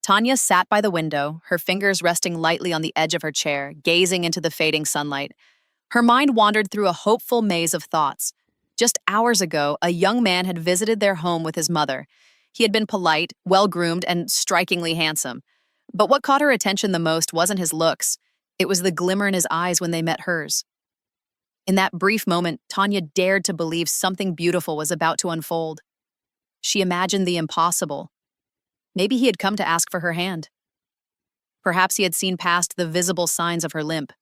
Tanya sat by the window, her fingers resting lightly on the edge of her chair, gazing into the fading sunlight. Her mind wandered through a hopeful maze of thoughts. Just hours ago, a young man had visited their home with his mother. He had been polite, well-groomed, and strikingly handsome. But what caught her attention the most wasn't his looks. It was the glimmer in his eyes when they met hers. In that brief moment, Tanya dared to believe something beautiful was about to unfold. She imagined the impossible. Maybe he had come to ask for her hand. Perhaps he had seen past the visible signs of her limp,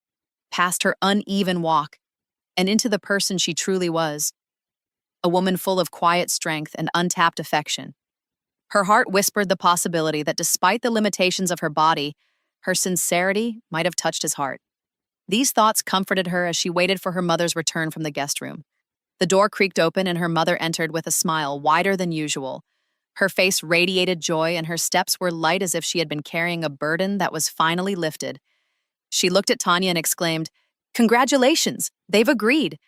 past her uneven walk, and into the person she truly was, a woman full of quiet strength and untapped affection. Her heart whispered the possibility that despite the limitations of her body, her sincerity might have touched his heart. These thoughts comforted her as she waited for her mother's return from the guest room. The door creaked open and her mother entered with a smile wider than usual. Her face radiated joy and her steps were light as if she had been carrying a burden that was finally lifted. She looked at Tanya and exclaimed, "Congratulations, they've agreed.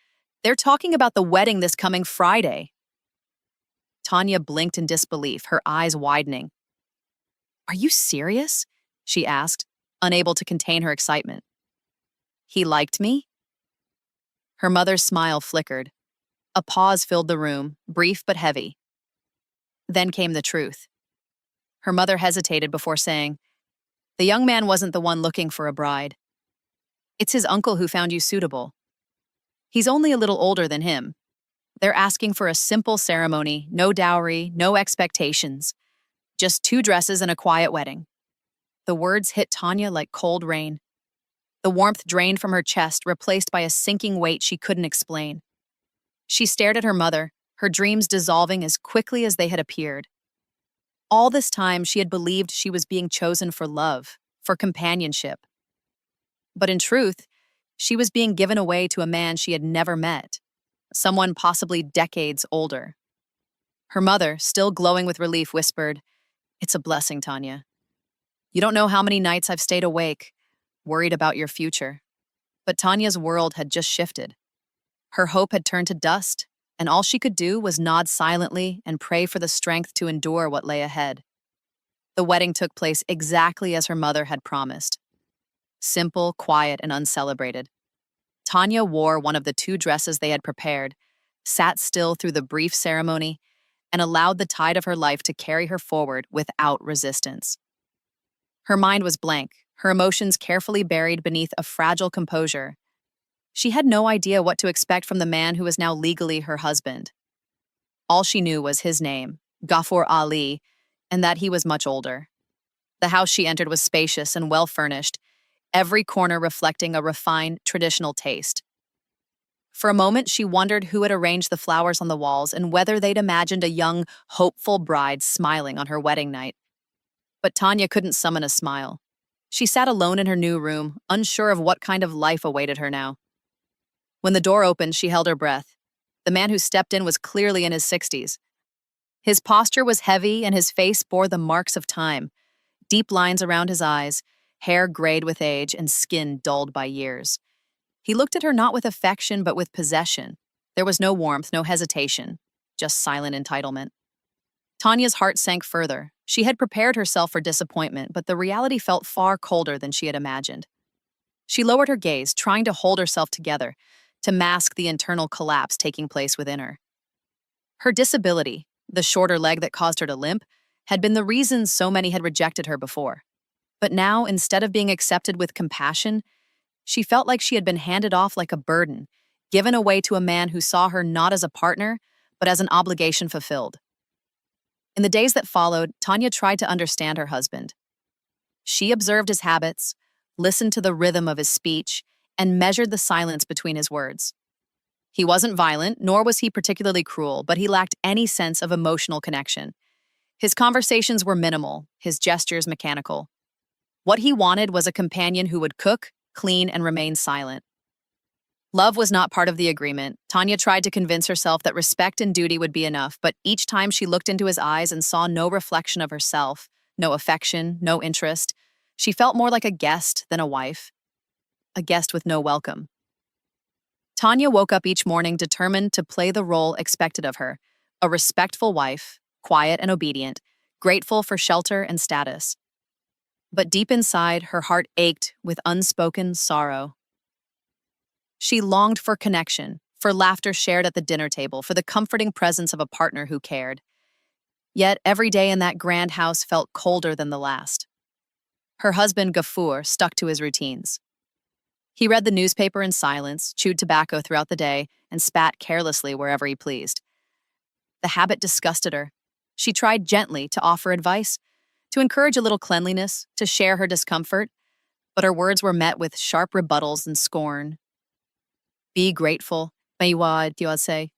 They're talking about the wedding this coming Friday." Tanya blinked in disbelief, her eyes widening. "Are you serious?" she asked, unable to contain her excitement. "He liked me?" Her mother's smile flickered. A pause filled the room, brief but heavy. Then came the truth. Her mother hesitated before saying, "The young man wasn't the one looking for a bride. It's his uncle who found you suitable. He's only a little older than him. They're asking for a simple ceremony, no dowry, no expectations. Just 2 dresses and a quiet wedding." The words hit Tanya like cold rain. The warmth drained from her chest, replaced by a sinking weight she couldn't explain. She stared at her mother, her dreams dissolving as quickly as they had appeared. All this time, she had believed she was being chosen for love, for companionship. But in truth, she was being given away to a man she had never met, someone possibly decades older. Her mother, still glowing with relief, whispered, "It's a blessing, Tanya. You don't know how many nights I've stayed awake, worried about your future." But Tanya's world had just shifted. Her hope had turned to dust, and all she could do was nod silently and pray for the strength to endure what lay ahead. The wedding took place exactly as her mother had promised. Simple, quiet, and uncelebrated. Tanya wore one of the 2 dresses they had prepared, sat still through the brief ceremony, and allowed the tide of her life to carry her forward without resistance. Her mind was blank, her emotions carefully buried beneath a fragile composure. She had no idea what to expect from the man who was now legally her husband. All she knew was his name, Ghaffur Ali, and that he was much older. The house she entered was spacious and well-furnished, every corner reflecting a refined, traditional taste. For a moment, she wondered who had arranged the flowers on the walls and whether they'd imagined a young, hopeful bride smiling on her wedding night. But Tanya couldn't summon a smile. She sat alone in her new room, unsure of what kind of life awaited her now. When the door opened, she held her breath. The man who stepped in was clearly in his 60s. His posture was heavy and his face bore the marks of time, deep lines around his eyes, hair grayed with age, and skin dulled by years. He looked at her not with affection but with possession. There was no warmth, no hesitation, just silent entitlement. Tanya's heart sank further. She had prepared herself for disappointment, but the reality felt far colder than she had imagined. She lowered her gaze, trying to hold herself together, to mask the internal collapse taking place within her. Her disability, the shorter leg that caused her to limp, had been the reason so many had rejected her before. But now, instead of being accepted with compassion, she felt like she had been handed off like a burden, given away to a man who saw her not as a partner, but as an obligation fulfilled. In the days that followed, Tanya tried to understand her husband. She observed his habits, listened to the rhythm of his speech, and measured the silence between his words. He wasn't violent, nor was he particularly cruel, but he lacked any sense of emotional connection. His conversations were minimal, his gestures mechanical. What he wanted was a companion who would cook, clean, and remain silent. Love was not part of the agreement. Tanya tried to convince herself that respect and duty would be enough, but each time she looked into his eyes and saw no reflection of herself, no affection, no interest, she felt more like a guest than a wife. A guest with no welcome. Tanya woke up each morning determined to play the role expected of her, a respectful wife, quiet and obedient, grateful for shelter and status. But deep inside, her heart ached with unspoken sorrow. She longed for connection, for laughter shared at the dinner table, for the comforting presence of a partner who cared. Yet every day in that grand house felt colder than the last. Her husband, Gafur, stuck to his routines. He read the newspaper in silence, chewed tobacco throughout the day, and spat carelessly wherever he pleased. The habit disgusted her. She tried gently to offer advice, to encourage a little cleanliness, to share her discomfort, but her words were met with sharp rebuttals and scorn. Be grateful, Maiwa say,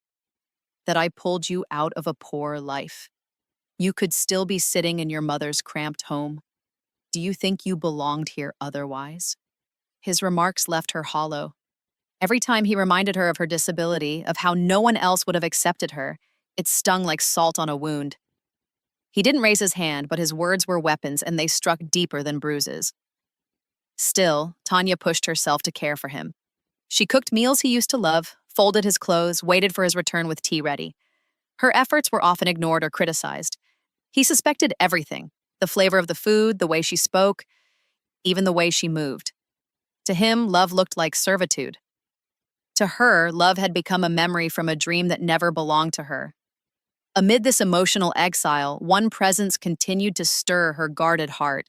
that I pulled you out of a poor life. You could still be sitting in your mother's cramped home. Do you think you belonged here otherwise? His remarks left her hollow. Every time he reminded her of her disability, of how no one else would have accepted her, it stung like salt on a wound. He didn't raise his hand, but his words were weapons and they struck deeper than bruises. Still, Tanya pushed herself to care for him. She cooked meals he used to love, folded his clothes, waited for his return with tea ready. Her efforts were often ignored or criticized. He suspected everything: the flavor of the food, the way she spoke, even the way she moved. To him, love looked like servitude. To her, love had become a memory from a dream that never belonged to her. Amid this emotional exile, one presence continued to stir her guarded heart: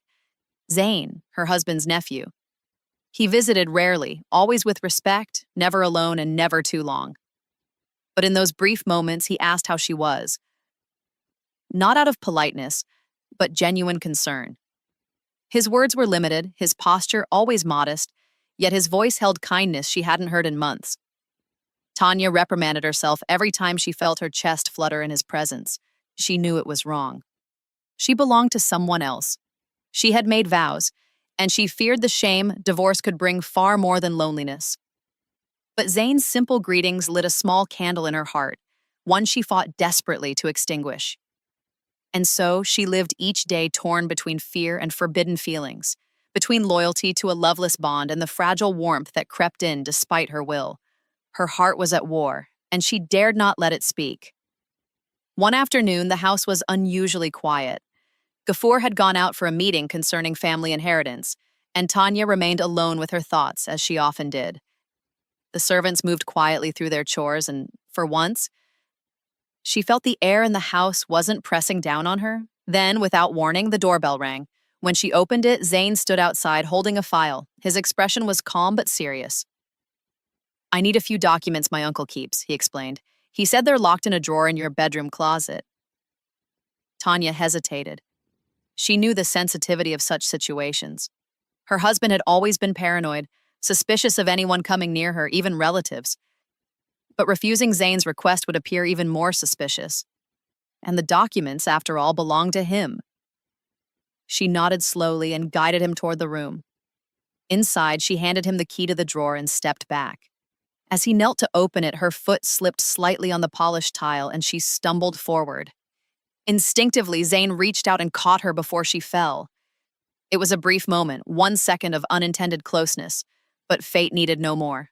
Zain, her husband's nephew. He visited rarely, always with respect, never alone and never too long. But in those brief moments, he asked how she was. Not out of politeness, but genuine concern. His words were limited, his posture always modest, yet his voice held kindness she hadn't heard in months. Tanya reprimanded herself every time she felt her chest flutter in his presence. She knew it was wrong. She belonged to someone else. She had made vows, and she feared the shame divorce could bring far more than loneliness. But Zane's simple greetings lit a small candle in her heart, one she fought desperately to extinguish. And so she lived each day torn between fear and forbidden feelings, between loyalty to a loveless bond and the fragile warmth that crept in despite her will. Her heart was at war, and she dared not let it speak. One afternoon, the house was unusually quiet. Gafur had gone out for a meeting concerning family inheritance, and Tanya remained alone with her thoughts, as she often did. The servants moved quietly through their chores, and, for once, she felt the air in the house wasn't pressing down on her. Then, without warning, the doorbell rang. When she opened it, Zain stood outside holding a file. His expression was calm but serious. I need a few documents my uncle keeps, he explained. He said they're locked in a drawer in your bedroom closet. Tanya hesitated. She knew the sensitivity of such situations. Her husband had always been paranoid, suspicious of anyone coming near her, even relatives. But refusing Zane's request would appear even more suspicious. And the documents, after all, belonged to him. She nodded slowly and guided him toward the room. Inside, she handed him the key to the drawer and stepped back. As he knelt to open it, her foot slipped slightly on the polished tile and she stumbled forward. Instinctively, Zain reached out and caught her before she fell. It was a brief moment, 1 second of unintended closeness, but fate needed no more.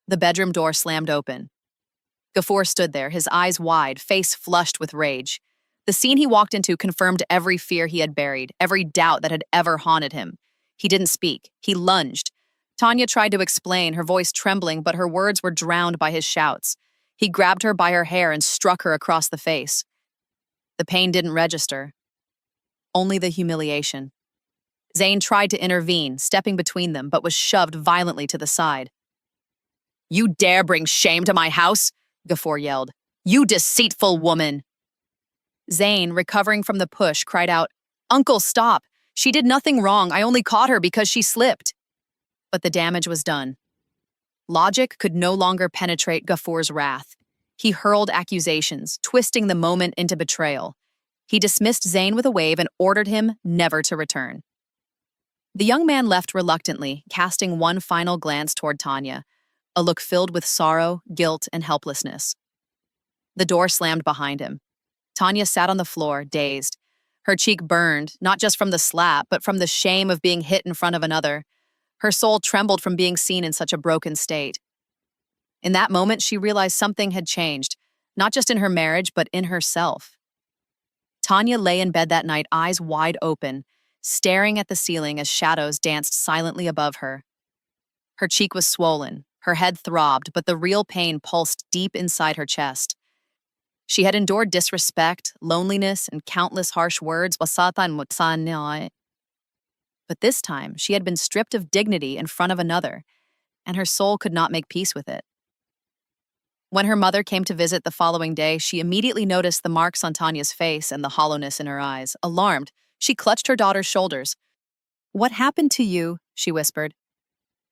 The bedroom door slammed open. Gafur stood there, his eyes wide, face flushed with rage. The scene he walked into confirmed every fear he had buried, every doubt that had ever haunted him. He didn't speak. He lunged. Tanya tried to explain, her voice trembling, but her words were drowned by his shouts. He grabbed her by her hair and struck her across the face. The pain didn't register. Only the humiliation. Zain tried to intervene, stepping between them, but was shoved violently to the side. You dare bring shame to my house? Gafur yelled. You deceitful woman! Zain, recovering from the push, cried out, Uncle, stop! She did nothing wrong. I only caught her because she slipped. But the damage was done. Logic could no longer penetrate Gafur's wrath. He hurled accusations, twisting the moment into betrayal. He dismissed Zain with a wave and ordered him never to return. The young man left reluctantly, casting one final glance toward Tanya, a look filled with sorrow, guilt, and helplessness. The door slammed behind him. Tanya sat on the floor, dazed. Her cheek burned, not just from the slap, but from the shame of being hit in front of another. Her soul trembled from being seen in such a broken state. In that moment, she realized something had changed, not just in her marriage, but in herself. Tanya lay in bed that night, eyes wide open, staring at the ceiling as shadows danced silently above her. Her cheek was swollen, her head throbbed, but the real pain pulsed deep inside her chest. She had endured disrespect, loneliness, and countless harsh words, but this time she had been stripped of dignity in front of another, and her soul could not make peace with it. When her mother came to visit the following day, she immediately noticed the marks on Tanya's face and the hollowness in her eyes. Alarmed, she clutched her daughter's shoulders. "What happened to you?" she whispered.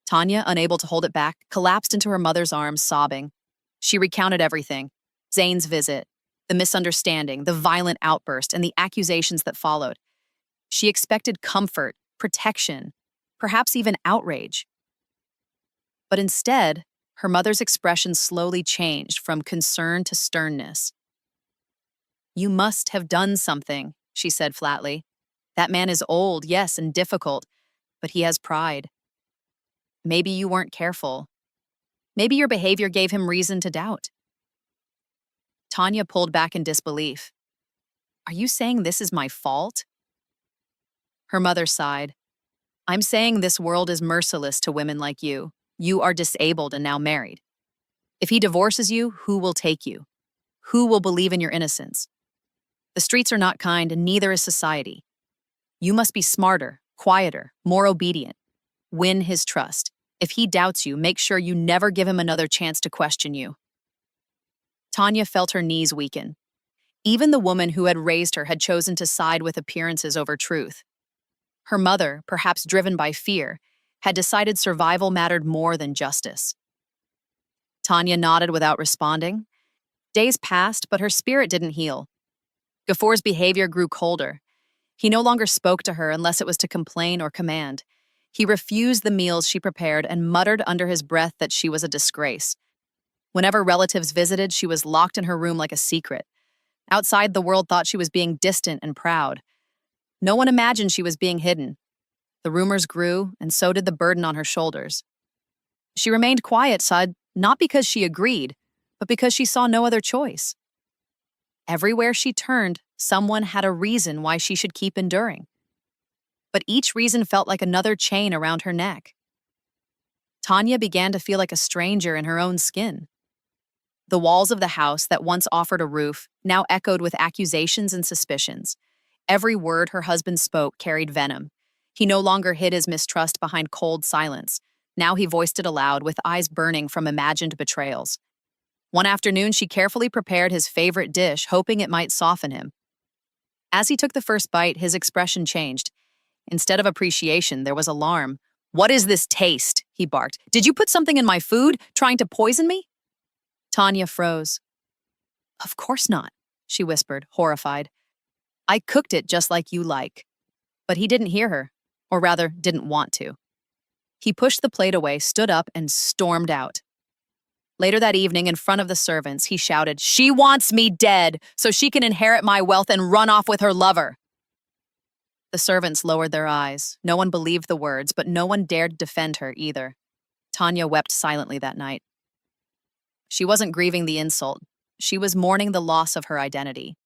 Tanya, unable to hold it back, collapsed into her mother's arms, sobbing. She recounted everything: Zane's visit, the misunderstanding, the violent outburst, and the accusations that followed. She expected comfort, protection, perhaps even outrage. But instead, her mother's expression slowly changed from concern to sternness. "You must have done something," she said flatly. "That man is old, yes, and difficult, but he has pride. Maybe you weren't careful. Maybe your behavior gave him reason to doubt." Tanya pulled back in disbelief. "Are you saying this is my fault?" Her mother sighed. "I'm saying this world is merciless to women like you. You are disabled and now married. If he divorces you, who will take you? Who will believe in your innocence? The streets are not kind, and neither is society. You must be smarter, quieter, more obedient. Win his trust. If he doubts you, make sure you never give him another chance to question you." Tanya felt her knees weaken. Even the woman who had raised her had chosen to side with appearances over truth. Her mother, perhaps driven by fear, had decided survival mattered more than justice. Tanya nodded without responding. Days passed, but her spirit didn't heal. Gafur's behavior grew colder. He no longer spoke to her unless it was to complain or command. He refused the meals she prepared and muttered under his breath that she was a disgrace. Whenever relatives visited, she was locked in her room like a secret. Outside, the world thought she was being distant and proud. No one imagined she was being hidden. The rumors grew, and so did the burden on her shoulders. She remained quiet, not because she agreed, but because she saw no other choice. Everywhere she turned, someone had a reason why she should keep enduring. But each reason felt like another chain around her neck. Tanya began to feel like a stranger in her own skin. The walls of the house that once offered a roof now echoed with accusations and suspicions. Every word her husband spoke carried venom. He no longer hid his mistrust behind cold silence. Now he voiced it aloud, with eyes burning from imagined betrayals. One afternoon, she carefully prepared his favorite dish, hoping it might soften him. As he took the first bite, his expression changed. Instead of appreciation, there was alarm. "What is this taste?" he barked. "Did you put something in my food, trying to poison me?" Tanya froze. "Of course not," she whispered, horrified. "I cooked it just like you like." But he didn't hear her, or rather, didn't want to. He pushed the plate away, stood up, and stormed out. Later that evening, in front of the servants, he shouted, "She wants me dead, so she can inherit my wealth and run off with her lover." The servants lowered their eyes. No one believed the words, but no one dared defend her either. Tanya wept silently that night. She wasn't grieving the insult. She was mourning the loss of her identity.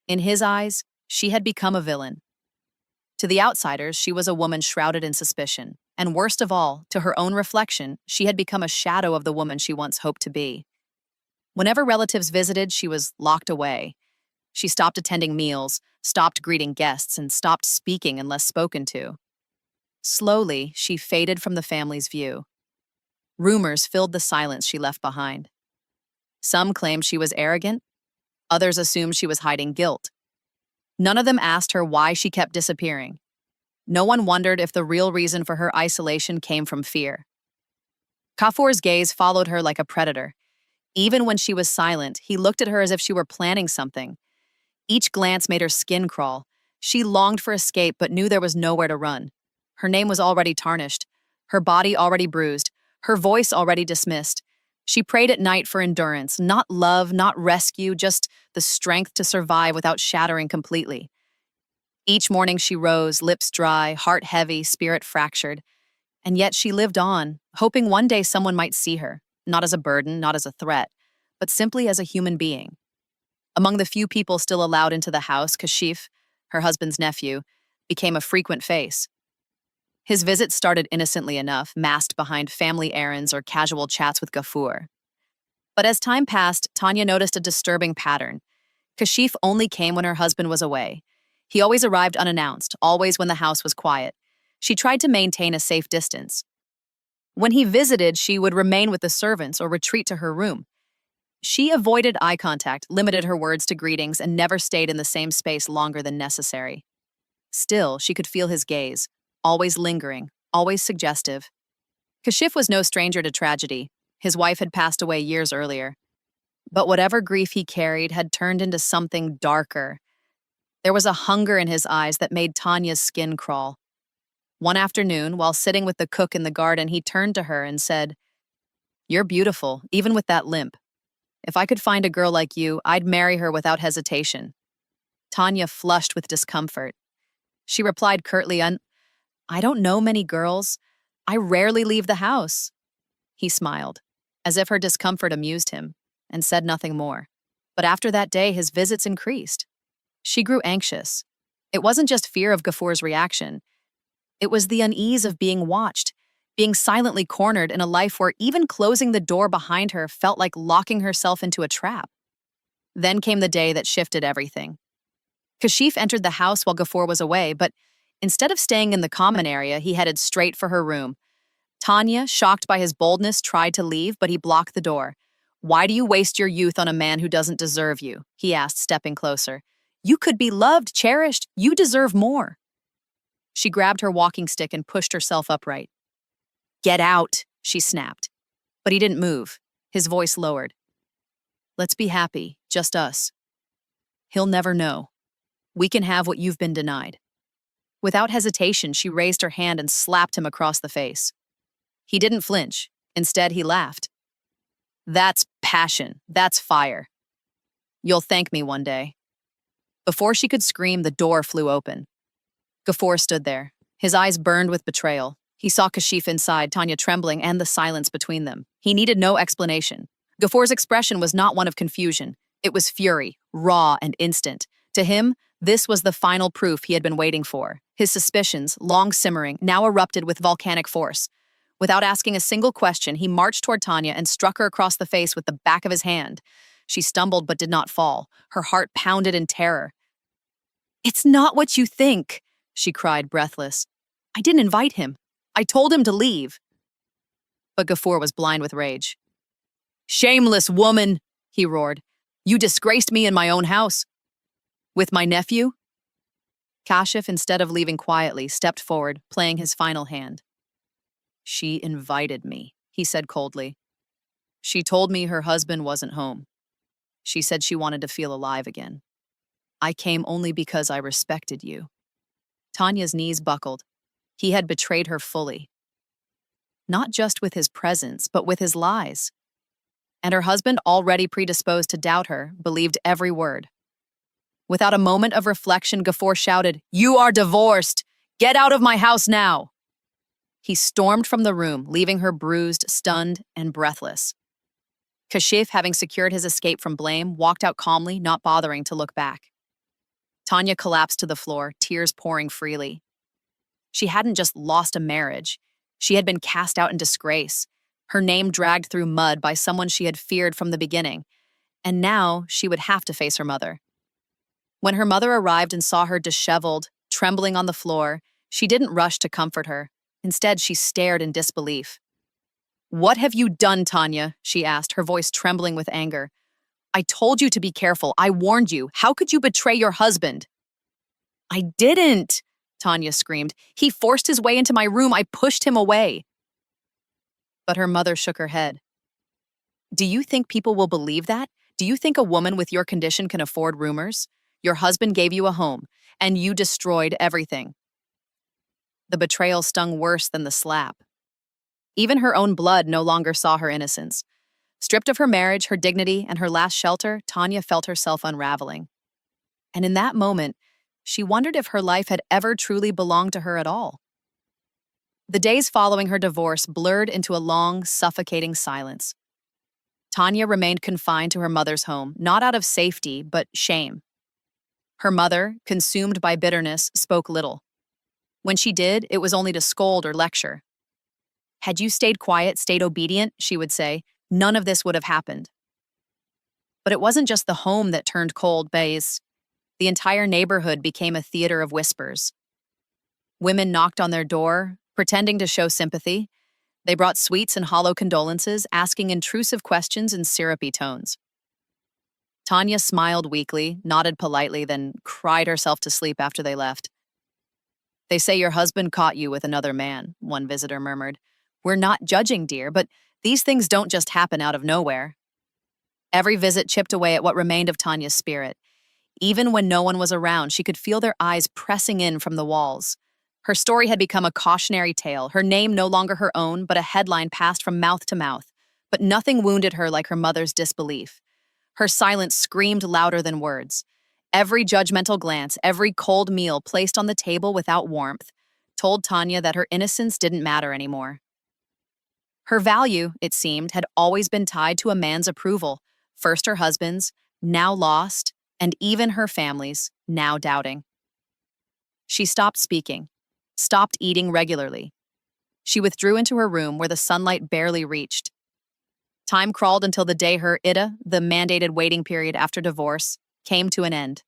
In his eyes, she had become a villain. To the outsiders, she was a woman shrouded in suspicion. And worst of all, to her own reflection, she had become a shadow of the woman she once hoped to be. Whenever relatives visited, she was locked away. She stopped attending meals, stopped greeting guests, and stopped speaking unless spoken to. Slowly, she faded from the family's view. Rumors filled the silence she left behind. Some claimed she was arrogant. Others assumed she was hiding guilt. None of them asked her why she kept disappearing. No one wondered if the real reason for her isolation came from fear. Kafur's gaze followed her like a predator. Even when she was silent, he looked at her as if she were planning something. Each glance made her skin crawl. She longed for escape but knew there was nowhere to run. Her name was already tarnished, her body already bruised, her voice already dismissed. She prayed at night for endurance, not love, not rescue, just the strength to survive without shattering completely. Each morning she rose, lips dry, heart heavy, spirit fractured. And yet she lived on, hoping one day someone might see her, not as a burden, not as a threat, but simply as a human being. Among the few people still allowed into the house, Kashif, her husband's nephew, became a frequent face. His visits started innocently enough, masked behind family errands or casual chats with Gafur. But as time passed, Tanya noticed a disturbing pattern. Kashif only came when her husband was away. He always arrived unannounced, always when the house was quiet. She tried to maintain a safe distance. When he visited, she would remain with the servants or retreat to her room. She avoided eye contact, limited her words to greetings, and never stayed in the same space longer than necessary. Still, she could feel his gaze, always lingering, always suggestive. Kashif was no stranger to tragedy. His wife had passed away years earlier. But whatever grief he carried had turned into something darker. There was a hunger in his eyes that made Tanya's skin crawl. One afternoon, while sitting with the cook in the garden, he turned to her and said, "You're beautiful, even with that limp. If I could find a girl like you, I'd marry her without hesitation." Tanya flushed with discomfort. She replied curtly, "I don't know many girls. I rarely leave the house." He smiled, as if her discomfort amused him, and said nothing more. But after that day, his visits increased. She grew anxious. It wasn't just fear of Gafur's reaction. It was the unease of being watched, being silently cornered in a life where even closing the door behind her felt like locking herself into a trap. Then came the day that shifted everything. Kashif entered the house while Gafur was away, but instead of staying in the common area, he headed straight for her room. Tanya, shocked by his boldness, tried to leave, but he blocked the door. "Why do you waste your youth on a man who doesn't deserve you?" he asked, stepping closer. "You could be loved, cherished. You deserve more." She grabbed her walking stick and pushed herself upright. "Get out," she snapped. But he didn't move. His voice lowered. "Let's be happy, just us. He'll never know. We can have what you've been denied." Without hesitation, she raised her hand and slapped him across the face. He didn't flinch. Instead, he laughed. "That's passion. That's fire. You'll thank me one day." Before she could scream, the door flew open. Gafur stood there. His eyes burned with betrayal. He saw Kashif inside, Tanya trembling, and the silence between them. He needed no explanation. Gafur's expression was not one of confusion. It was fury, raw and instant. To him, this was the final proof he had been waiting for. His suspicions, long simmering, now erupted with volcanic force. Without asking a single question, he marched toward Tanya and struck her across the face with the back of his hand. She stumbled but did not fall. Her heart pounded in terror. "It's not what you think," she cried, breathless. "I didn't invite him. I told him to leave." But Gafur was blind with rage. "Shameless woman," he roared. "You disgraced me in my own house. With my nephew?" Kashif, instead of leaving quietly, stepped forward, playing his final hand. "She invited me," he said coldly. "She told me her husband wasn't home. She said she wanted to feel alive again. I came only because I respected you." Tanya's knees buckled. He had betrayed her fully. Not just with his presence, but with his lies. And her husband, already predisposed to doubt her, believed every word. Without a moment of reflection, Gafur shouted, "You are divorced! Get out of my house now!" He stormed from the room, leaving her bruised, stunned, and breathless. Kashif, having secured his escape from blame, walked out calmly, not bothering to look back. Tanya collapsed to the floor, tears pouring freely. She hadn't just lost a marriage. She had been cast out in disgrace, her name dragged through mud by someone she had feared from the beginning. And now she would have to face her mother. When her mother arrived and saw her disheveled, trembling on the floor, she didn't rush to comfort her. Instead, she stared in disbelief. "What have you done, Tanya?" she asked, her voice trembling with anger. "I told you to be careful. I warned you. How could you betray your husband?" "I didn't," Tanya screamed. "He forced his way into my room. I pushed him away." But her mother shook her head. "Do you think people will believe that? Do you think a woman with your condition can afford rumors? Your husband gave you a home, and you destroyed everything." The betrayal stung worse than the slap. Even her own blood no longer saw her innocence. Stripped of her marriage, her dignity, and her last shelter, Tanya felt herself unraveling. And in that moment, she wondered if her life had ever truly belonged to her at all. The days following her divorce blurred into a long, suffocating silence. Tanya remained confined to her mother's home, not out of safety, but shame. Her mother, consumed by bitterness, spoke little. When she did, it was only to scold or lecture. Had you stayed quiet, stayed obedient, she would say, none of this would have happened. But it wasn't just the home that turned cold, Bays. The entire neighborhood became a theater of whispers. Women knocked on their door, pretending to show sympathy. They brought sweets and hollow condolences, asking intrusive questions in syrupy tones. Tanya smiled weakly, nodded politely, then cried herself to sleep after they left. They say your husband caught you with another man, one visitor murmured. We're not judging, dear, but these things don't just happen out of nowhere. Every visit chipped away at what remained of Tanya's spirit. Even when no one was around, she could feel their eyes pressing in from the walls. Her story had become a cautionary tale, her name no longer her own, but a headline passed from mouth to mouth. But nothing wounded her like her mother's disbelief. Her silence screamed louder than words. Every judgmental glance, every cold meal placed on the table without warmth, told Tanya that her innocence didn't matter anymore. Her value, it seemed, had always been tied to a man's approval, first her husband's, now lost, and even her family's, now doubting. She stopped speaking, stopped eating regularly. She withdrew into her room where the sunlight barely reached. Time crawled until the day her IDA, the mandated waiting period after divorce, came to an end.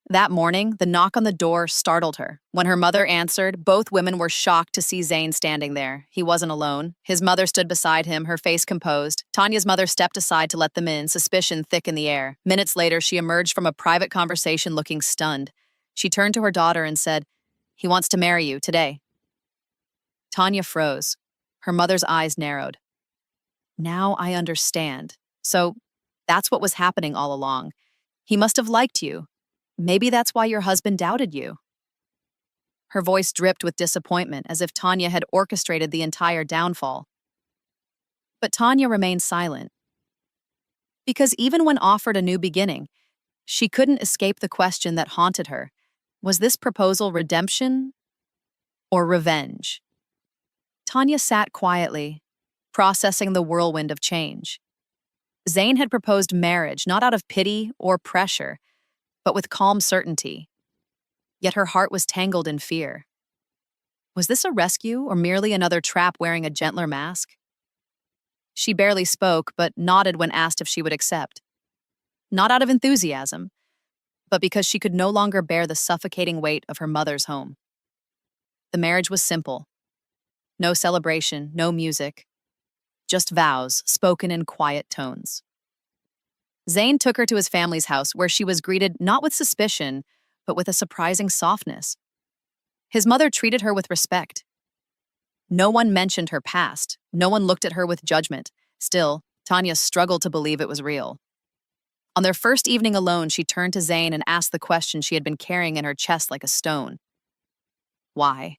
That morning, the knock on the door startled her. When her mother answered, both women were shocked to see Zane standing there. He wasn't alone. His mother stood beside him, her face composed. Tanya's mother stepped aside to let them in, suspicion thick in the air. Minutes later, she emerged from a private conversation looking stunned. She turned to her daughter and said, "He wants to marry you today." Tanya froze. Her mother's eyes narrowed. Now I understand. So that's what was happening all along. He must have liked you. Maybe that's why your husband doubted you. Her voice dripped with disappointment, as if Tanya had orchestrated the entire downfall. But Tanya remained silent. Because even when offered a new beginning, she couldn't escape the question that haunted her. Was this proposal redemption or revenge? Tanya sat quietly, processing the whirlwind of change. Zane had proposed marriage, not out of pity or pressure, but with calm certainty. Yet her heart was tangled in fear. Was this a rescue or merely another trap wearing a gentler mask? She barely spoke, but nodded when asked if she would accept. Not out of enthusiasm, but because she could no longer bear the suffocating weight of her mother's home. The marriage was simple. No celebration, no music, just vows spoken in quiet tones. Zane took her to his family's house, where she was greeted not with suspicion, but with a surprising softness. His mother treated her with respect. No one mentioned her past. No one looked at her with judgment. Still, Tanya struggled to believe it was real. On their first evening alone, she turned to Zane and asked the question she had been carrying in her chest like a stone. Why?